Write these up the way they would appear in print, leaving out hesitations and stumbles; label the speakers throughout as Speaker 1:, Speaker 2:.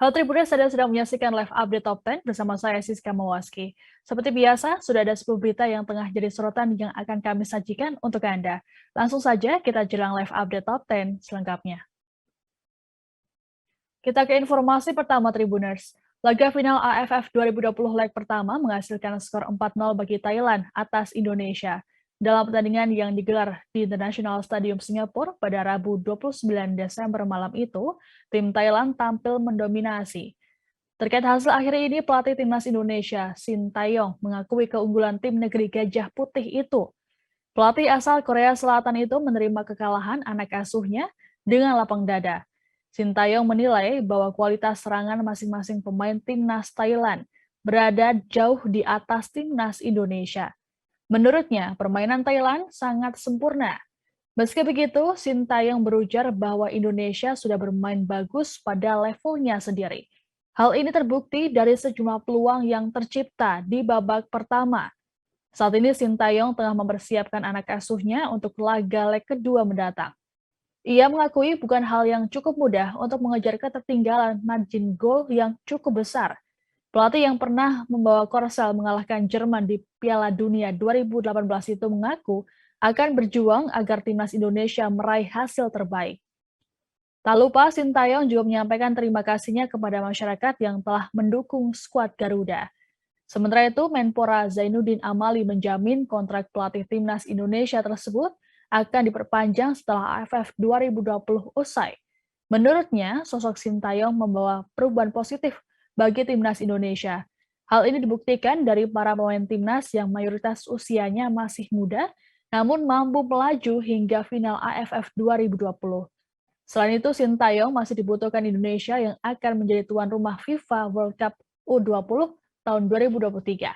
Speaker 1: Halo Tribuners, Anda sedang menyaksikan live update top 10 bersama saya Siska Mawaski. Seperti biasa, sudah ada 10 berita yang tengah jadi sorotan yang akan kami sajikan untuk Anda. Langsung saja kita jelang live update top 10 selengkapnya. Kita ke informasi pertama Tribuners. Laga final AFF 2020 leg pertama menghasilkan skor 4-0 bagi Thailand atas Indonesia. Dalam pertandingan yang digelar di International Stadium Singapura pada Rabu 29 Desember malam itu, tim Thailand tampil mendominasi. Terkait hasil akhir ini, pelatih timnas Indonesia, Shin Tae-yong, mengakui keunggulan tim negeri Gajah Putih itu. Pelatih asal Korea Selatan itu menerima kekalahan anak asuhnya dengan lapang dada. Shin Tae-yong menilai bahwa kualitas serangan masing-masing pemain timnas Thailand berada jauh di atas timnas Indonesia. Menurutnya, permainan Thailand sangat sempurna. Meski begitu, Shin Tae-yong berujar bahwa Indonesia sudah bermain bagus pada levelnya sendiri. Hal ini terbukti dari sejumlah peluang yang tercipta di babak pertama. Saat ini Shin Tae-yong tengah mempersiapkan anak asuhnya untuk laga leg kedua mendatang. Ia mengakui bukan hal yang cukup mudah untuk mengejar ketertinggalan margin gol yang cukup besar. Pelatih yang pernah membawa Korsel mengalahkan Jerman di Piala Dunia 2018 itu mengaku akan berjuang agar timnas Indonesia meraih hasil terbaik. Tak lupa, Shin Tae-yong juga menyampaikan terima kasihnya kepada masyarakat yang telah mendukung skuad Garuda. Sementara itu, Menpora Zainuddin Amali menjamin kontrak pelatih timnas Indonesia tersebut akan diperpanjang setelah AFF 2020 usai. Menurutnya, sosok Shin Tae-yong membawa perubahan positif bagi timnas Indonesia. Hal ini dibuktikan dari para pemain timnas yang mayoritas usianya masih muda, namun mampu melaju hingga final AFF 2020. Selain itu, Shin Tae-yong masih dibutuhkan Indonesia yang akan menjadi tuan rumah FIFA World Cup U20 tahun 2023.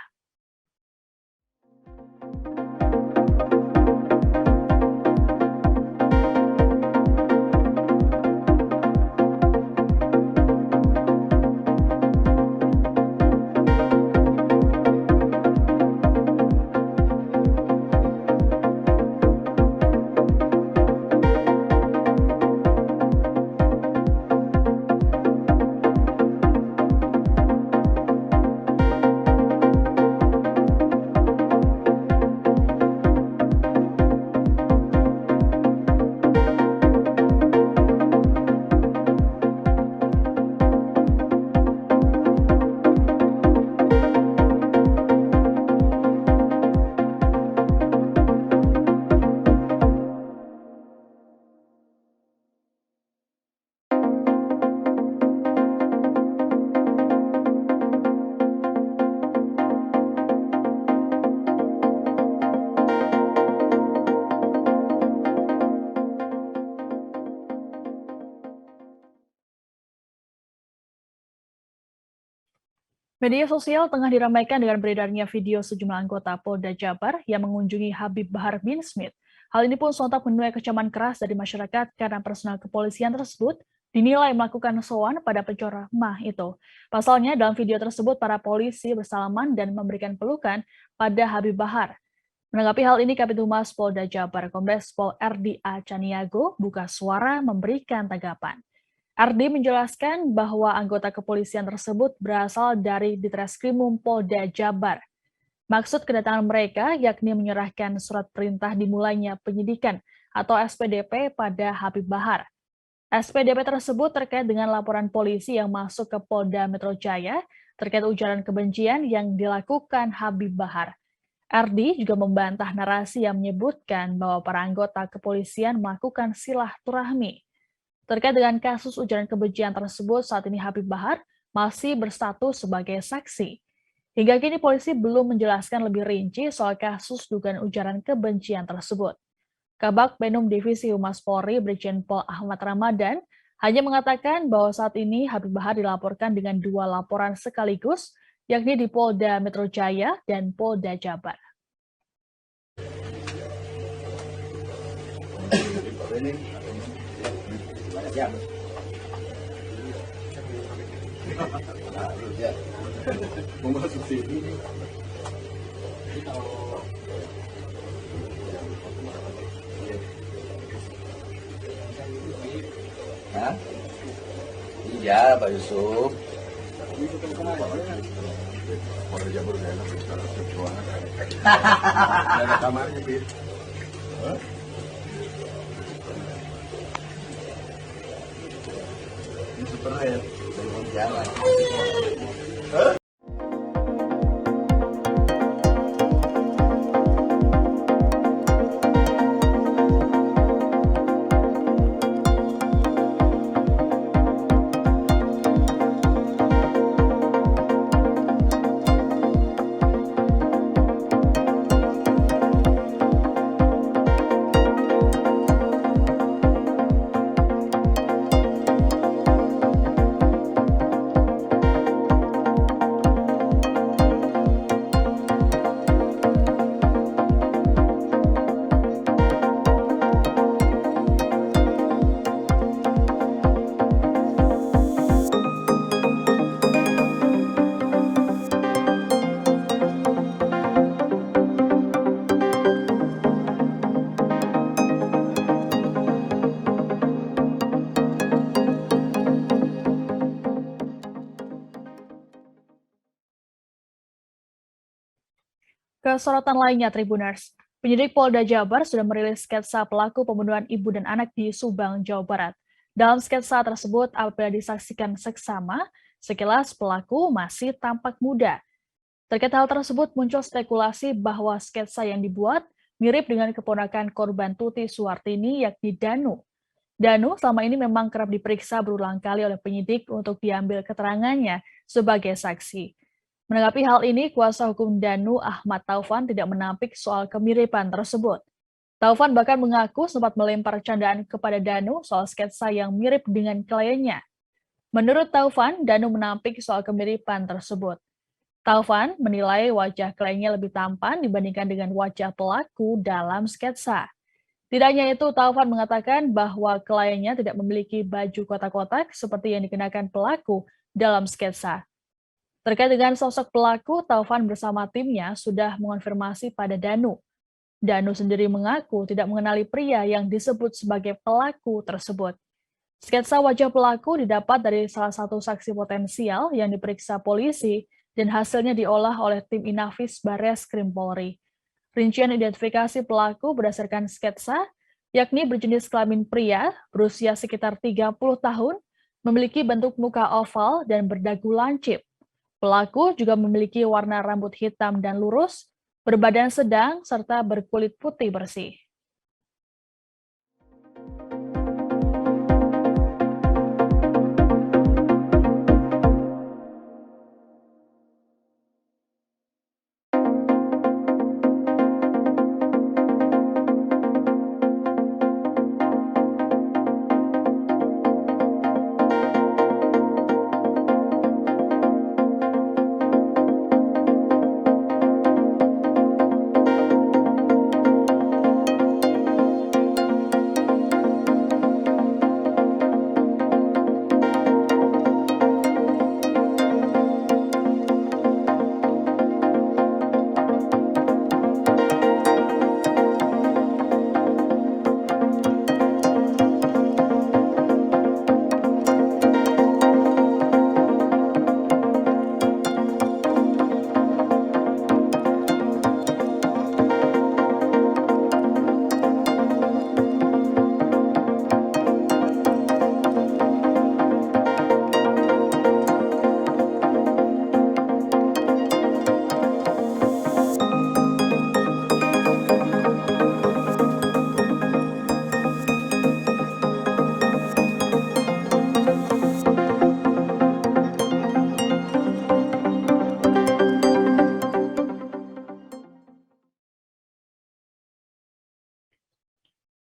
Speaker 1: Media sosial tengah diramaikan dengan beredarnya video sejumlah anggota Polda Jabar yang mengunjungi Habib Bahar bin Smith. Hal ini pun sontak menuai kecaman keras dari masyarakat karena personel kepolisian tersebut dinilai melakukan sowan pada penceramah itu. Pasalnya, dalam video tersebut para polisi bersalaman dan memberikan pelukan pada Habib Bahar. Menanggapi hal ini, Kabid Humas Polda Jabar, Kombes Pol RDA Caniago, buka suara memberikan tanggapan. Ardi menjelaskan bahwa anggota kepolisian tersebut berasal dari Ditreskrimum Polda Jabar. Maksud kedatangan mereka yakni menyerahkan surat perintah dimulainya penyidikan atau SPDP pada Habib Bahar. SPDP tersebut terkait dengan laporan polisi yang masuk ke Polda Metro Jaya terkait ujaran kebencian yang dilakukan Habib Bahar. Ardi juga membantah narasi yang menyebutkan bahwa para anggota kepolisian melakukan silaturahmi. Terkait dengan kasus ujaran kebencian tersebut, saat ini Habib Bahar masih berstatus sebagai saksi. Hingga kini polisi belum menjelaskan lebih rinci soal kasus dugaan ujaran kebencian tersebut. Kabak Penum Divisi Humas Polri Brigjen Pol Ahmad Ramadan hanya mengatakan bahwa saat ini Habib Bahar dilaporkan dengan 2 laporan sekaligus, yakni di Polda Metro Jaya dan Polda Jabar.
Speaker 2: Siap. Mau masuk sini. Hah? Iya, Pak Yusuf.
Speaker 3: Polda Jabar gak enak sekarang perjuangan. Gak ada kamarnya, Pit. Ini super red.
Speaker 2: Belum jalan.
Speaker 1: Kesorotan lainnya, Tribuners. Penyidik Polda Jabar sudah merilis sketsa pelaku pembunuhan ibu dan anak di Subang, Jawa Barat. Dalam sketsa tersebut, apabila disaksikan seksama, sekilas pelaku masih tampak muda. Terkait hal tersebut, muncul spekulasi bahwa sketsa yang dibuat mirip dengan keponakan korban Tuti Suwartini, yakni Danu. Danu selama ini memang kerap diperiksa berulang kali oleh penyidik untuk diambil keterangannya sebagai saksi. Menanggapi hal ini, kuasa hukum Danu Ahmad Taufan tidak menampik soal kemiripan tersebut. Taufan bahkan mengaku sempat melempar candaan kepada Danu soal sketsa yang mirip dengan kliennya. Menurut Taufan, Danu menampik soal kemiripan tersebut. Taufan menilai wajah kliennya lebih tampan dibandingkan dengan wajah pelaku dalam sketsa. Tidak hanya itu, Taufan mengatakan bahwa kliennya tidak memiliki baju kotak-kotak seperti yang dikenakan pelaku dalam sketsa. Terkait dengan sosok pelaku, Taufan bersama timnya sudah mengonfirmasi pada Danu. Danu sendiri mengaku tidak mengenali pria yang disebut sebagai pelaku tersebut. Sketsa wajah pelaku didapat dari salah satu saksi potensial yang diperiksa polisi dan hasilnya diolah oleh tim Inafis Barreskrim Polri. Rincian identifikasi pelaku berdasarkan sketsa, yakni berjenis kelamin pria, berusia sekitar 30 tahun, memiliki bentuk muka oval dan berdagu lancip. Pelaku juga memiliki warna rambut hitam dan lurus, berbadan sedang, serta berkulit putih bersih.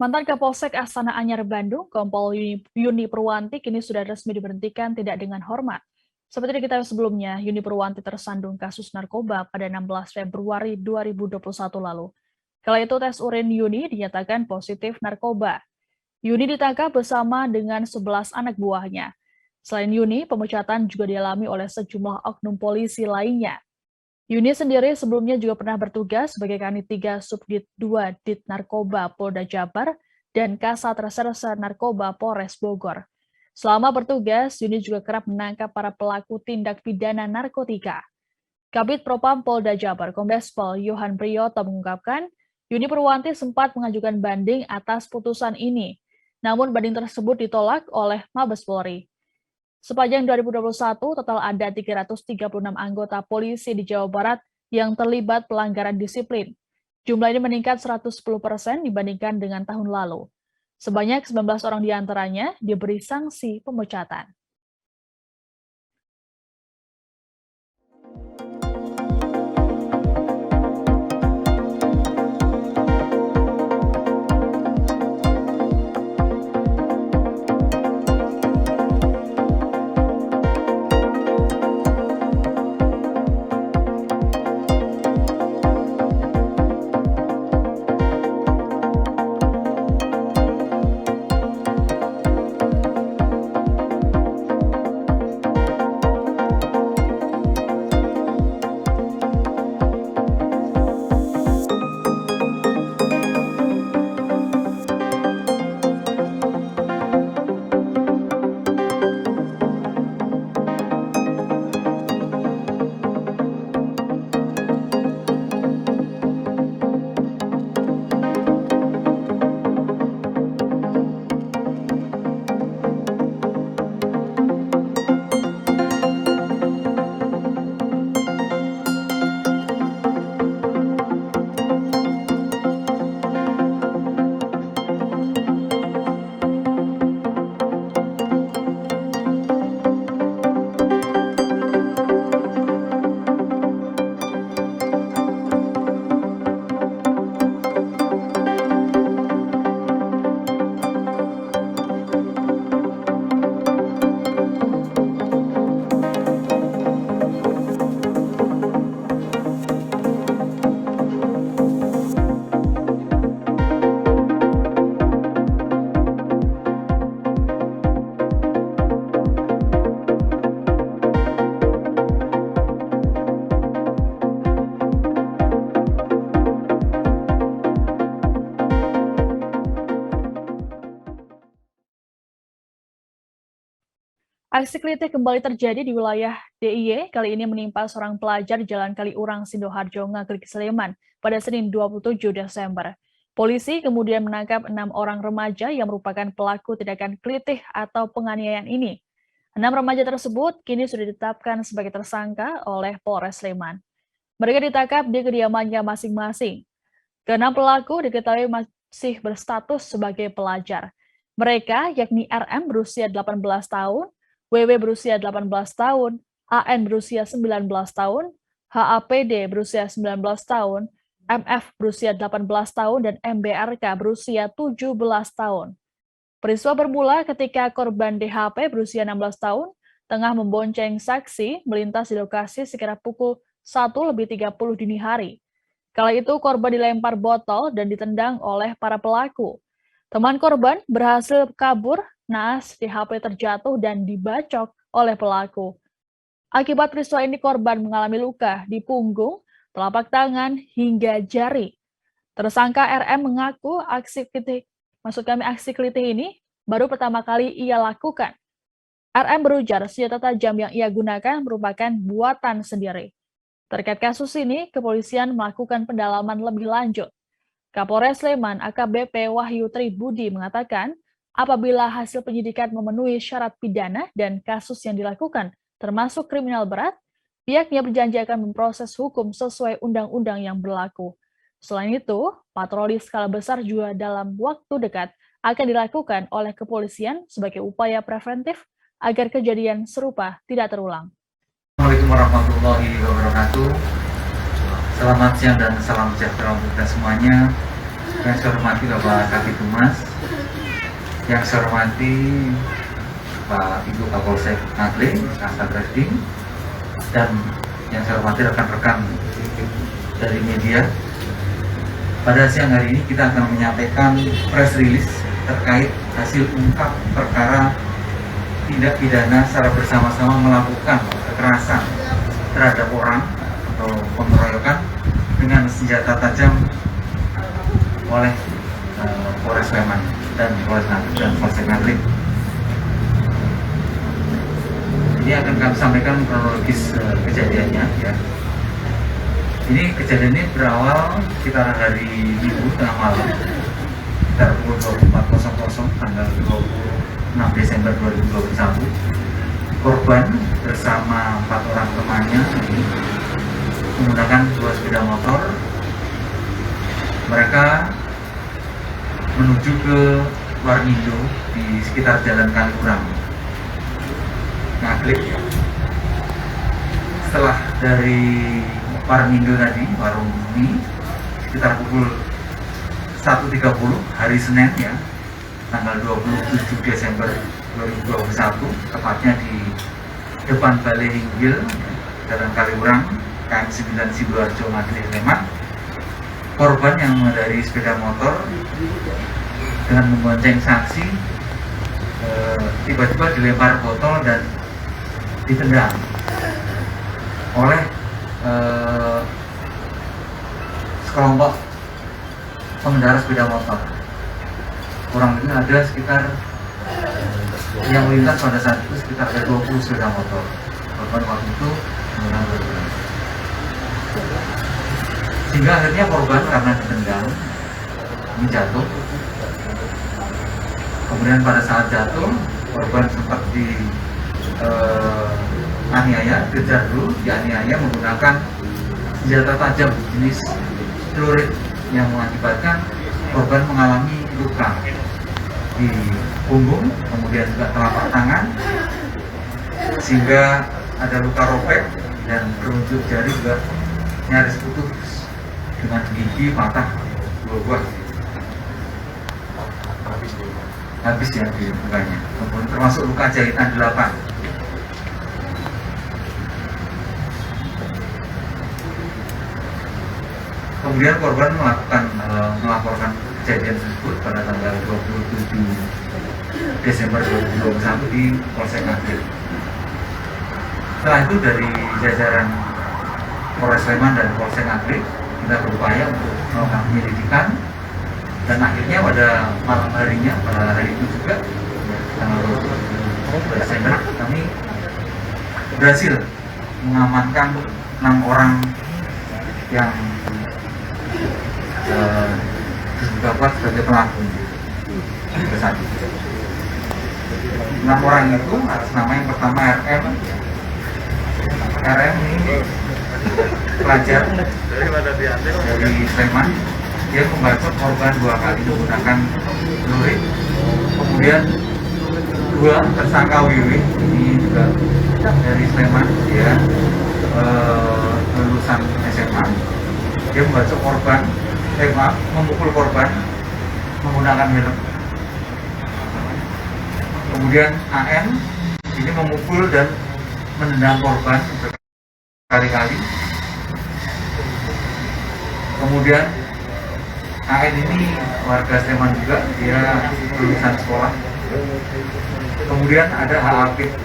Speaker 1: Mantan Kapolsek Astana Anyar Bandung, Kompol Yuni Purwanti, kini sudah resmi diberhentikan tidak dengan hormat. Seperti diketahui sebelumnya, Yuni Purwanti tersandung kasus narkoba pada 16 Februari 2021 lalu. Kala itu tes urin Yuni dinyatakan positif narkoba. Yuni ditangkap bersama dengan 11 anak buahnya. Selain Yuni, pemecatan juga dialami oleh sejumlah oknum polisi lainnya. Yuni sendiri sebelumnya juga pernah bertugas sebagai Kanit 3 Subdit 2 Dit Narkoba Polda Jabar dan Kasat Reserse Narkoba Polres Bogor. Selama bertugas, unit juga kerap menangkap para pelaku tindak pidana narkotika. Kabid Propam Polda Jabar Kombes Pol Yohan Priyoto mengungkapkan, Yuni Purwanti sempat mengajukan banding atas putusan ini, namun banding tersebut ditolak oleh Mabes Polri. Sepanjang 2021, total ada 336 anggota polisi di Jawa Barat yang terlibat pelanggaran disiplin. Jumlah ini meningkat 110% dibandingkan dengan tahun lalu. Sebanyak 19 orang diantaranya diberi sanksi pemecatan. Aksi klitik kembali terjadi di wilayah DIY, kali ini menimpa seorang pelajar di Jalan Kaliurang, Sidoarjo, Ngaglik, Sleman pada Senin 27 Desember. Polisi kemudian menangkap 6 orang remaja yang merupakan pelaku tindakan klitik atau penganiayaan ini. 6 remaja tersebut kini sudah ditetapkan sebagai tersangka oleh Polres Sleman. Mereka ditangkap di kediamannya masing-masing. Keenam pelaku diketahui masih berstatus sebagai pelajar. Mereka yakni RM berusia 18 tahun, WW berusia 18 tahun, AN berusia 19 tahun, HAPD berusia 19 tahun, MF berusia 18 tahun, dan MBRK berusia 17 tahun. Peristiwa bermula ketika korban DHP berusia 16 tahun tengah membonceng saksi melintas di lokasi sekitar pukul 1:30 dini hari. Kala itu korban dilempar botol dan ditendang oleh para pelaku. Teman korban berhasil kabur, naas DHP terjatuh dan dibacok oleh pelaku. Akibat peristiwa ini korban mengalami luka di punggung, telapak tangan, hingga jari. Tersangka RM mengaku aksi klitik ini baru pertama kali ia lakukan. RM berujar senjata tajam yang ia gunakan merupakan buatan sendiri. Terkait kasus ini, kepolisian melakukan pendalaman lebih lanjut. Kapolres Sleman AKBP Wahyu Tribudi mengatakan, apabila hasil penyidikan memenuhi syarat pidana dan kasus yang dilakukan termasuk kriminal berat, pihaknya berjanji akan memproses hukum sesuai undang-undang yang berlaku. Selain itu, patroli skala besar juga dalam waktu dekat akan dilakukan oleh kepolisian sebagai upaya preventif agar kejadian serupa tidak terulang.
Speaker 4: Assalamualaikum warahmatullahi wabarakatuh. Selamat siang dan salam sejahtera untuk kita semuanya. Yang saya hormati Bapak Kabid Humas, yang saya hormati Pak Ibu Kapolsek Ngaglik, Kasat Reskrim, dan yang saya hormati rekan-rekan dari media. Pada siang hari ini kita akan menyampaikan press release terkait hasil ungkap perkara tindak pidana secara bersama-sama melakukan kekerasan terhadap orang atau pengeroyokan dengan senjata tajam oleh Polres Sleman dan Polsek Ngaglik. Ini akan kami sampaikan kronologis kejadiannya ya. Ini kejadian ini berawal sekitar hari Minggu tengah malam, sekitar pukul 24.00 tanggal 26 Desember 2021. Korban bersama 4 orang temannya ini menggunakan 2 sepeda motor. Mereka menuju ke Warmindo di sekitar Jalan Kaliurang, Ngaglik ya. Setelah dari Warmindo tadi, warung ini sekitar pukul 1.30 hari Senin ya, tanggal 27 Desember 2021, tepatnya di depan Balai Hinggil, Jalan Kaliurang, KM 9 Sidoarjo, Ngaglik, Sleman. Korban yang mengendarai sepeda motor dengan membonceng saksi tiba-tiba dilempar botol dan ditendang oleh sekelompok pengendara sepeda motor. Kurang lebih ada sekitar yang melintas pada saat itu sekitar ada 20 sepeda motor. Korban waktu itu menggunakan bergerak. Sehingga akhirnya korban karena ditendang ini jatuh. Kemudian pada saat jatuh, korban sempat aniaya, kejar dulu, dianiaya menggunakan senjata tajam jenis celurit yang mengakibatkan korban mengalami luka di punggung, kemudian juga telapak tangan, sehingga ada luka robek dan berunsur jari juga nyaris putus dengan gigi patah 2 buah. Habis ya di mukanya, kemudian termasuk luka jahitan 8. Kemudian korban melaporkan kejadian tersebut pada tanggal 27 Desember 2021 di Polsek Ngaglik. Setelah itu dari jajaran Polres Sleman dan Polsek Ngaglik kita berupaya untuk melakukan penyelidikan, dan akhirnya pada malam harinya, pada hari itu juga tanggal 20 Desember kami berhasil mengamankan 6 orang yang diduga kuat sebagai pelaku. 6 orang itu atas nama yang pertama RM. RM ini pelajar dari Sleman. Dia membacok korban 2 kali menggunakan celurit. Kemudian 2 tersangka WW ini juga dari Sleman, dia lulusan SMA. Dia membacok korban, memukul korban menggunakan helm. Kemudian AN ini memukul dan menendang korban berkali-kali. Kemudian AN ini warga Sleman juga, dia lulusan sekolah. Kemudian ada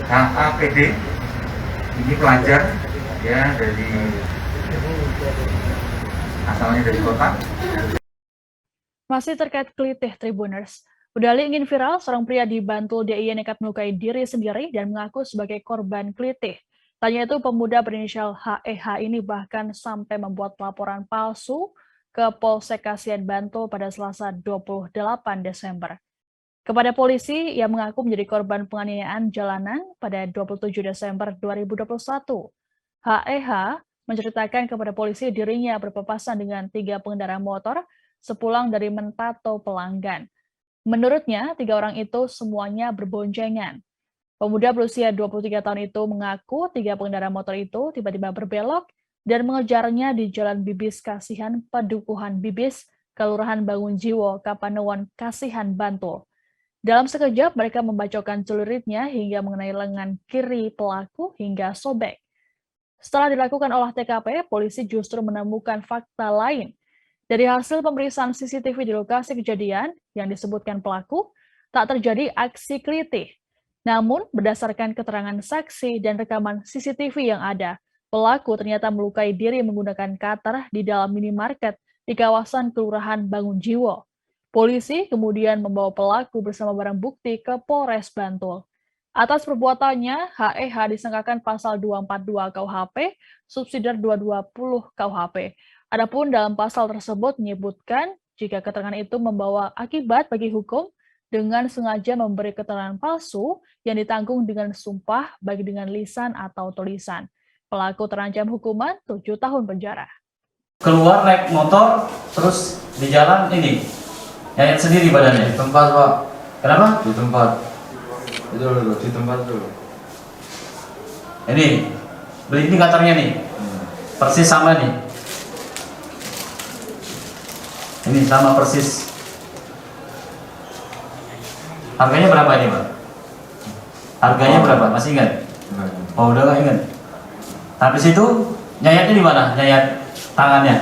Speaker 4: HAPD, ini pelajar, ya dari asalnya dari kota.
Speaker 1: Masih terkait kelitih Tribuners, berdalih ingin viral, seorang pria di Bantul DIY nekat melukai diri sendiri dan mengaku sebagai korban kelitih. Tanya itu pemuda berinisial HEH ini bahkan sampai membuat laporan palsu ke Polsek Kasihan Bantul pada Selasa 28 Desember. Kepada polisi, ia mengaku menjadi korban penganiayaan jalanan pada 27 Desember 2021. HEH menceritakan kepada polisi dirinya berpapasan dengan 3 pengendara motor sepulang dari Mentato Pelanggan. Menurutnya, 3 orang itu semuanya berboncengan. Pemuda berusia 23 tahun itu mengaku 3 pengendara motor itu tiba-tiba berbelok dan mengejarnya di Jalan Bibis Kasihan, Padukuhan Bibis, Kelurahan Bangunjiwo, Kapanewon, Kasihan, Bantul. Dalam sekejap, mereka membacokkan celuritnya hingga mengenai lengan kiri pelaku hingga sobek. Setelah dilakukan olah TKP, polisi justru menemukan fakta lain. Dari hasil pemeriksaan CCTV di lokasi kejadian yang disebutkan pelaku, tak terjadi aksi kelitih. Namun, berdasarkan keterangan saksi dan rekaman CCTV yang ada, pelaku ternyata melukai diri menggunakan cutter di dalam minimarket di kawasan Kelurahan Bangunjiwo. Polisi kemudian membawa pelaku bersama barang bukti ke Polres Bantul. Atas perbuatannya, HEH disangkakan pasal 242 KUHP, subsidiar 220 KUHP. Adapun dalam pasal tersebut menyebutkan jika keterangan itu membawa akibat bagi hukum dengan sengaja memberi keterangan palsu yang ditanggung dengan sumpah baik dengan lisan atau tulisan. Pelaku terancam hukuman 7 tahun penjara.
Speaker 5: Keluar naik motor, terus di jalan ini, nyayat sendiri badannya.
Speaker 2: Di tempat, Pak.
Speaker 5: Kenapa?
Speaker 2: Di tempat. Itu dulu, di tempat dulu.
Speaker 5: Ini, beli indikatornya nih, persis sama nih. Ini sama persis. Harganya berapa ini, Pak? Harganya berapa? Masih ingat? Oh, udah nggak ingat. Habis itu nyayatnya di mana? Nyayat tangannya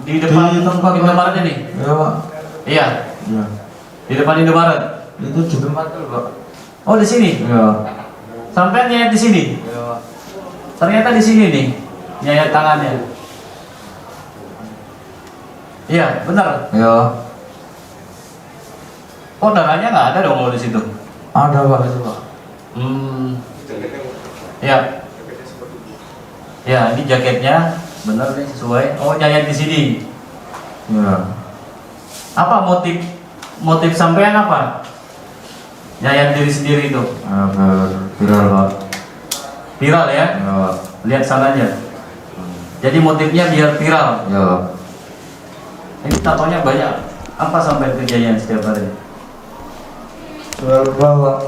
Speaker 5: di depan tempat Indomaret ini.
Speaker 2: Iya, Pak.
Speaker 5: Iya,
Speaker 2: Iya.
Speaker 5: di depan Indomaret.
Speaker 2: Itu di tempat dulu, Pak.
Speaker 5: Oh, di sini.
Speaker 2: Iya.
Speaker 5: Sampai nyayat di sini.
Speaker 2: Iya, Pak.
Speaker 5: Ternyata di sini nih nyayat tangannya. Iya, benar.
Speaker 2: Iya.
Speaker 5: Oh, darahnya nggak ada dong kalau di situ.
Speaker 2: Ada, Pak, itu, Pak.
Speaker 5: Ya. Ya, ini jaketnya benar nih sesuai. Oh, nyayat di sini.
Speaker 2: Iya.
Speaker 5: Apa motif sampean apa? Nyayat diri sendiri itu.
Speaker 2: Viral, Pak.
Speaker 5: Viral ya?
Speaker 2: Iya, Pak.
Speaker 5: Lihat sananya. Jadi motifnya biar viral.
Speaker 2: Iya.
Speaker 5: Ini tatonya banyak. Apa sampai kejadian setiap hari?
Speaker 2: Viral, Pak.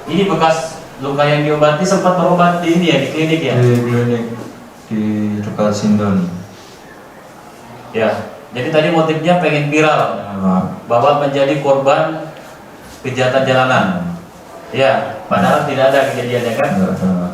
Speaker 5: Ini bekas luka yang diobati, sempat berobat di ini ya, di klinik ya?
Speaker 2: Di klinik di dekat Sindon.
Speaker 5: Ya. Jadi tadi motifnya pengen viral
Speaker 2: Pak.
Speaker 5: bahwa menjadi korban kejahatan jalanan. Ya, padahal tidak ada kejadiannya kan?
Speaker 2: Enggak ada.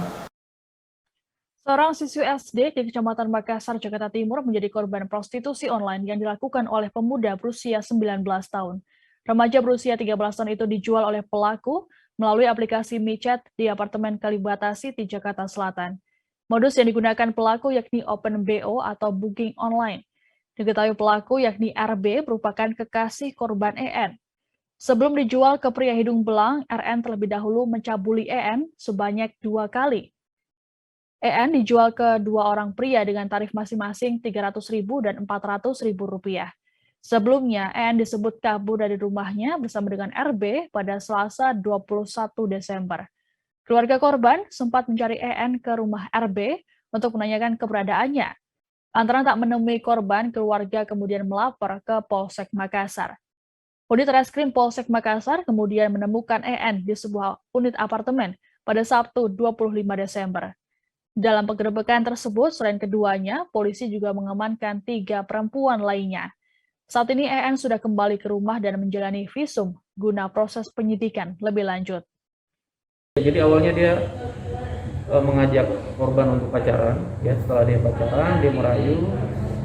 Speaker 1: Seorang siswi SD di Kecamatan Makassar, Jakarta Timur menjadi korban prostitusi online yang dilakukan oleh pemuda berusia 19 tahun. Remaja berusia 13 tahun itu dijual oleh pelaku melalui aplikasi michat di apartemen Kalibata City, Jakarta Selatan. Modus yang digunakan pelaku yakni Open BO atau booking online. Diketahui pelaku yakni RB merupakan kekasih korban EN. Sebelum dijual ke pria hidung belang, RN terlebih dahulu mencabuli EN sebanyak 2 kali. EN dijual ke 2 orang pria dengan tarif masing-masing Rp300.000 dan Rp400.000. Sebelumnya, EN disebut kabur dari rumahnya bersama dengan RB pada Selasa 21 Desember. Keluarga korban sempat mencari EN ke rumah RB untuk menanyakan keberadaannya. Antara tak menemui korban, keluarga kemudian melapor ke Polsek Makassar. Unit Reskrim Polsek Makassar kemudian menemukan EN di sebuah unit apartemen pada Sabtu 25 Desember. Dalam penggerebekan tersebut, selain keduanya, polisi juga mengamankan 3 perempuan lainnya. Saat ini EN sudah kembali ke rumah dan menjalani visum guna proses penyidikan lebih lanjut.
Speaker 6: Jadi awalnya dia mengajak korban untuk pacaran, ya. Setelah dia pacaran, dia merayu,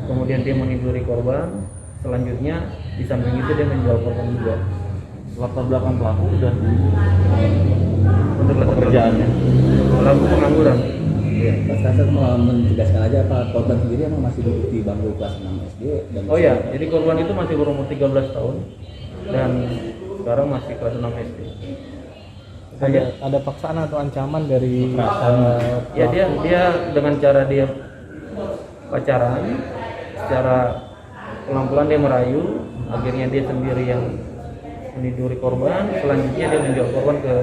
Speaker 6: kemudian dia meniduri korban. Selanjutnya di samping itu dia menjual korban juga.
Speaker 7: Latar belakang pelaku dan
Speaker 6: Untuk
Speaker 7: pekerjaannya.
Speaker 6: pelaku pengangguran.
Speaker 7: Iya. Mas Kasar menegaskan aja apa korban sendiri emang masih duduk di bangku kelas 6 SD dan
Speaker 6: Oh ya, jadi korban itu masih berumur 13 tahun dan sekarang masih kelas 6 SD.
Speaker 8: Ada paksaan atau ancaman dari
Speaker 6: Ya dia dengan cara dia pacaran, secara pelan-pelan dia merayu, akhirnya dia sendiri yang meniduri korban, selanjutnya dia menjual korban ke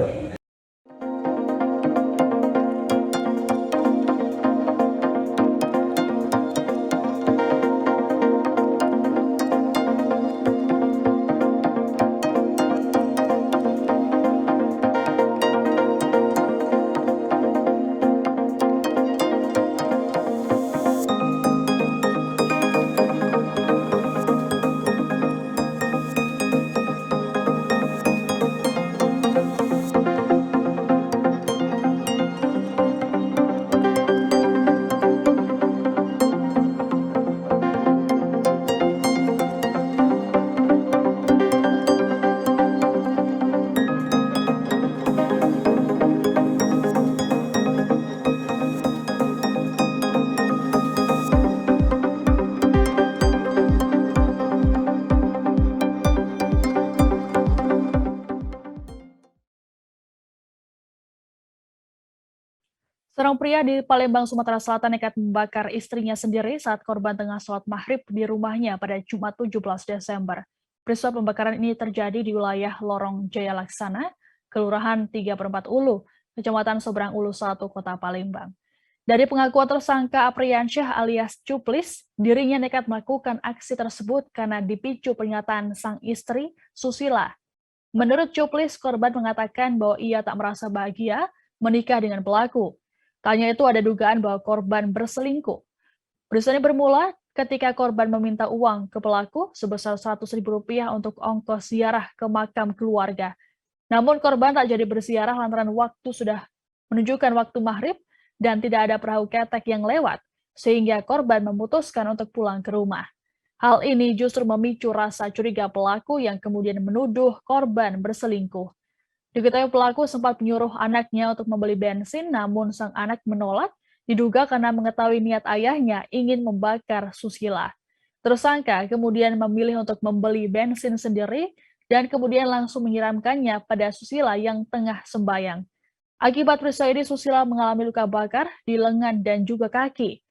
Speaker 1: Seorang pria di Palembang, Sumatera Selatan nekat membakar istrinya sendiri saat korban tengah sholat maghrib di rumahnya pada Jumat 17 Desember. Peristiwa pembakaran ini terjadi di wilayah Lorong Jaya Laksana, Kelurahan 3/4 Ulu, Kecamatan Seberang Ulu 1, Kota Palembang. Dari pengakuan tersangka Apriansyah alias Cuplis, dirinya nekat melakukan aksi tersebut karena dipicu pernyataan sang istri, Susila. Menurut Cuplis, korban mengatakan bahwa ia tak merasa bahagia menikah dengan pelaku. Tanya itu ada dugaan bahwa korban berselingkuh. Peristiwa ini bermula ketika korban meminta uang ke pelaku sebesar Rp100.000 untuk ongkos ziarah ke makam keluarga. Namun korban tak jadi berziarah lantaran waktu sudah menunjukkan waktu maghrib dan tidak ada perahu ketek yang lewat, sehingga korban memutuskan untuk pulang ke rumah. Hal ini justru memicu rasa curiga pelaku yang kemudian menuduh korban berselingkuh. Diketahui pelaku sempat menyuruh anaknya untuk membeli bensin, namun sang anak menolak, diduga karena mengetahui niat ayahnya ingin membakar Susila. Tersangka kemudian memilih untuk membeli bensin sendiri dan kemudian langsung menyiramkannya pada Susila yang tengah sembayang. Akibat peristiwa ini, Susila mengalami luka bakar di lengan dan juga kaki.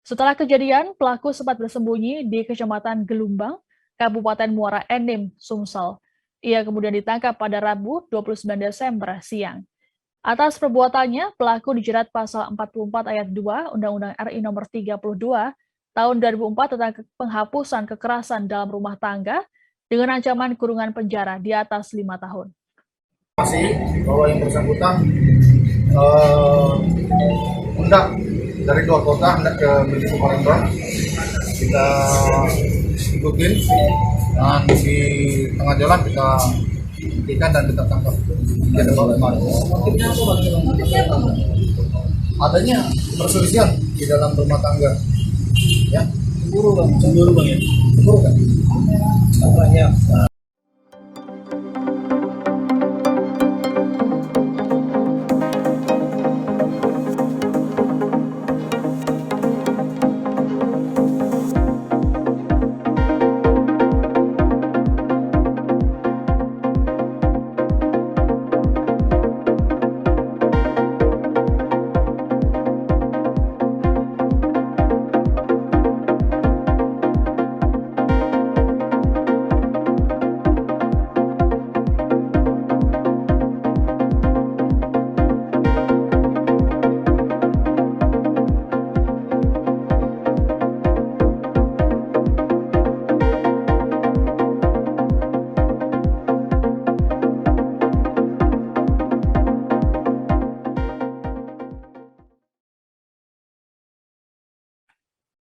Speaker 1: Setelah kejadian, pelaku sempat bersembunyi di Kecamatan Gelumbang, Kabupaten Muara Enim, Sumsel. Ia kemudian ditangkap pada Rabu 29 Desember siang. Atas perbuatannya, pelaku dijerat pasal 44 ayat 2 Undang-Undang RI Nomor 32 Tahun 2004 tentang penghapusan kekerasan dalam rumah tangga dengan ancaman kurungan penjara di atas 5 tahun.
Speaker 9: Masih bahwa yang bersangkutan hendak dari luar kota hendak ke Begitu Palembang. Kita ikutin dan di tengah jalan kita hentikan dan kita tangkap. Kita bawa kemari. Adanya perselisihan di dalam rumah tangga. Ya, cemburu bang ya. Cemburu kan? Banyak.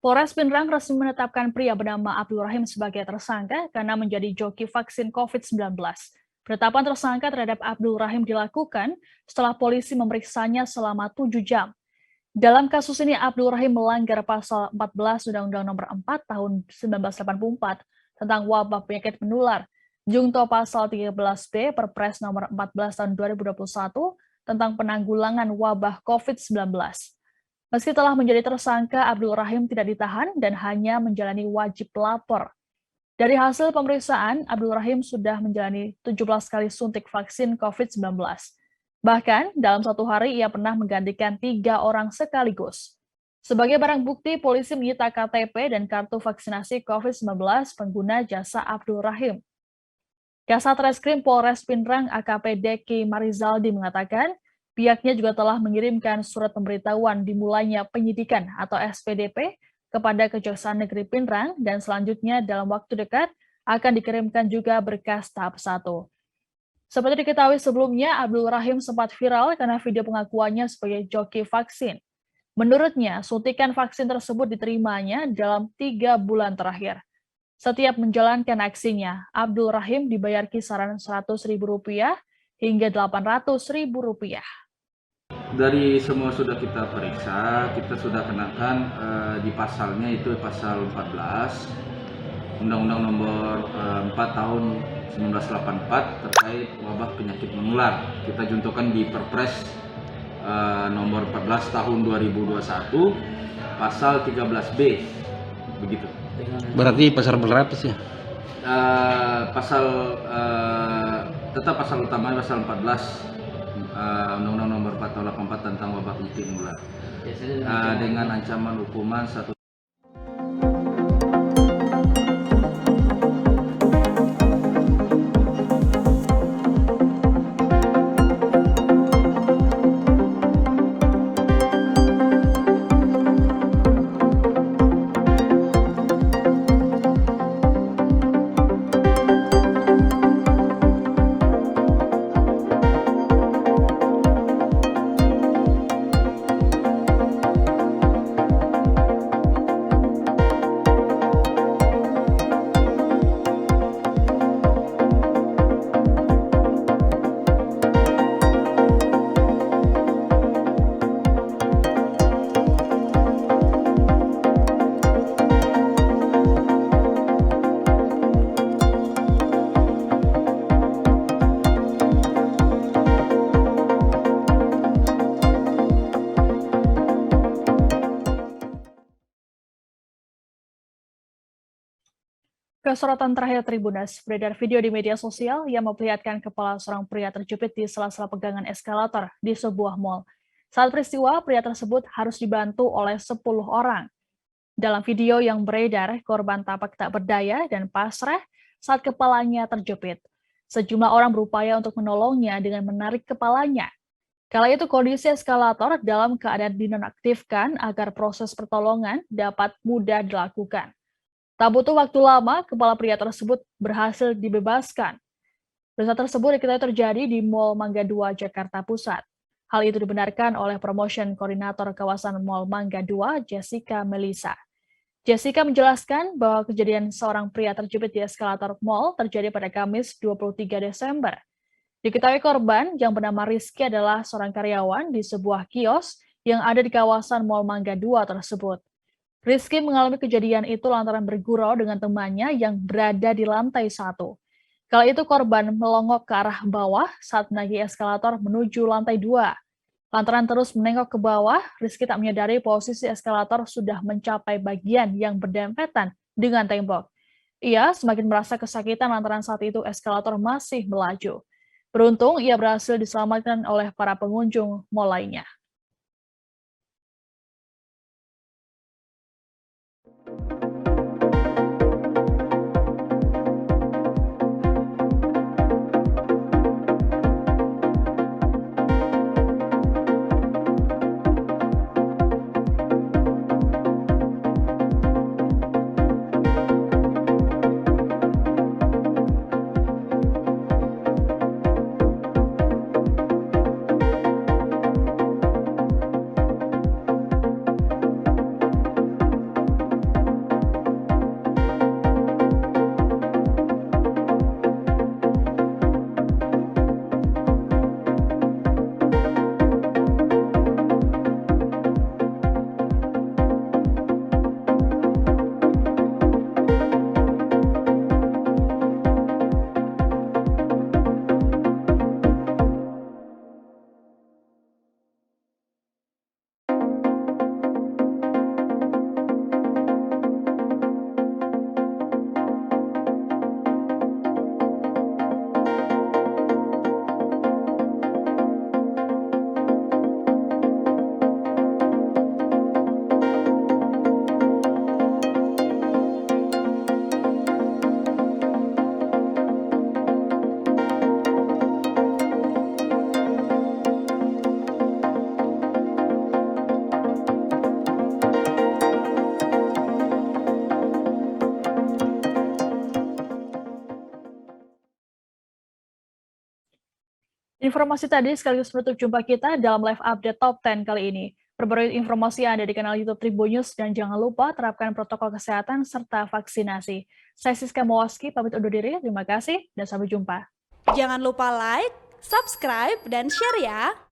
Speaker 1: Polres Pindrang resmi menetapkan pria bernama Abdul Rahim sebagai tersangka karena menjadi joki vaksin COVID-19. Penetapan tersangka terhadap Abdul Rahim dilakukan setelah polisi memeriksanya selama 7 jam. Dalam kasus ini, Abdul Rahim melanggar pasal 14 Undang-Undang Nomor 4 Tahun 1984 tentang wabah penyakit menular, junto pasal 13B Perpres Nomor 14 Tahun 2021 tentang penanggulangan wabah COVID-19. Meski telah menjadi tersangka, Abdul Rahim tidak ditahan dan hanya menjalani wajib lapor. Dari hasil pemeriksaan, Abdul Rahim sudah menjalani 17 kali suntik vaksin COVID-19. Bahkan, dalam satu hari ia pernah menggantikan 3 orang sekaligus. Sebagai barang bukti, polisi menyita KTP dan kartu vaksinasi COVID-19 pengguna jasa Abdul Rahim. Kasat Reskrim Polres Pindrang AKP Deki Marizaldi mengatakan, pihaknya juga telah mengirimkan surat pemberitahuan dimulainya penyidikan atau SPDP kepada Kejaksaan Negeri Pindrang dan selanjutnya dalam waktu dekat akan dikirimkan juga berkas tahap 1. Seperti diketahui sebelumnya, Abdul Rahim sempat viral karena video pengakuannya sebagai joki vaksin. Menurutnya, suntikan vaksin tersebut diterimanya dalam 3 bulan terakhir. Setiap menjalankan aksinya, Abdul Rahim dibayar kisaran Rp100.000 hingga Rp800.000.
Speaker 10: Dari semua sudah kita periksa, kita sudah kenakan di pasalnya itu pasal 14 Undang-Undang Nomor 4 Tahun 1984 terkait wabah penyakit menular. Kita juntukan di Perpres Nomor 14 Tahun 2021 Pasal 13B, begitu.
Speaker 6: Berarti pasal berlapis ya?
Speaker 10: Tetap pasal utama pasal 14 Undang-Undang Nomor 4 Tahun 84 tentang wabah penyakit menular dengan ancaman hukuman 1
Speaker 1: Kesorotan terakhir Tribuners, beredar video di media sosial yang memperlihatkan kepala seorang pria terjepit di sela-sela pegangan eskalator di sebuah mal. Saat peristiwa, pria tersebut harus dibantu oleh 10 orang. Dalam video yang beredar, korban tampak tak berdaya dan pasrah saat kepalanya terjepit. Sejumlah orang berupaya untuk menolongnya dengan menarik kepalanya. Kala itu kondisi eskalator dalam keadaan dinonaktifkan agar proses pertolongan dapat mudah dilakukan. Tak butuh waktu lama, kepala pria tersebut berhasil dibebaskan. Peristiwa tersebut diketahui terjadi di Mall Mangga 2, Jakarta Pusat. Hal itu dibenarkan oleh Promotion Koordinator Kawasan Mall Mangga 2, Jessica Melisa. Jessica menjelaskan bahwa kejadian seorang pria terjepit di eskalator mall terjadi pada Kamis 23 Desember. Diketahui korban yang bernama Rizky adalah seorang karyawan di sebuah kios yang ada di kawasan Mall Mangga 2 tersebut. Rizky mengalami kejadian itu lantaran bergurau dengan temannya yang berada di lantai 1. Kala itu korban melongok ke arah bawah saat menaiki eskalator menuju lantai 2. Lantaran terus menengok ke bawah, Rizky tak menyadari posisi eskalator sudah mencapai bagian yang berdempetan dengan tembok. Ia semakin merasa kesakitan lantaran saat itu eskalator masih melaju. Beruntung ia berhasil diselamatkan oleh para pengunjung mal lainnya. Informasi tadi sekaligus menutup jumpa kita dalam live update Top 10 kali ini. Perbarui informasi Anda di kanal YouTube Tribun News dan jangan lupa terapkan protokol kesehatan serta vaksinasi. Saya Siska Mawaski, pamit undur diri. Terima kasih dan sampai jumpa.
Speaker 11: Jangan lupa like, subscribe, dan share ya.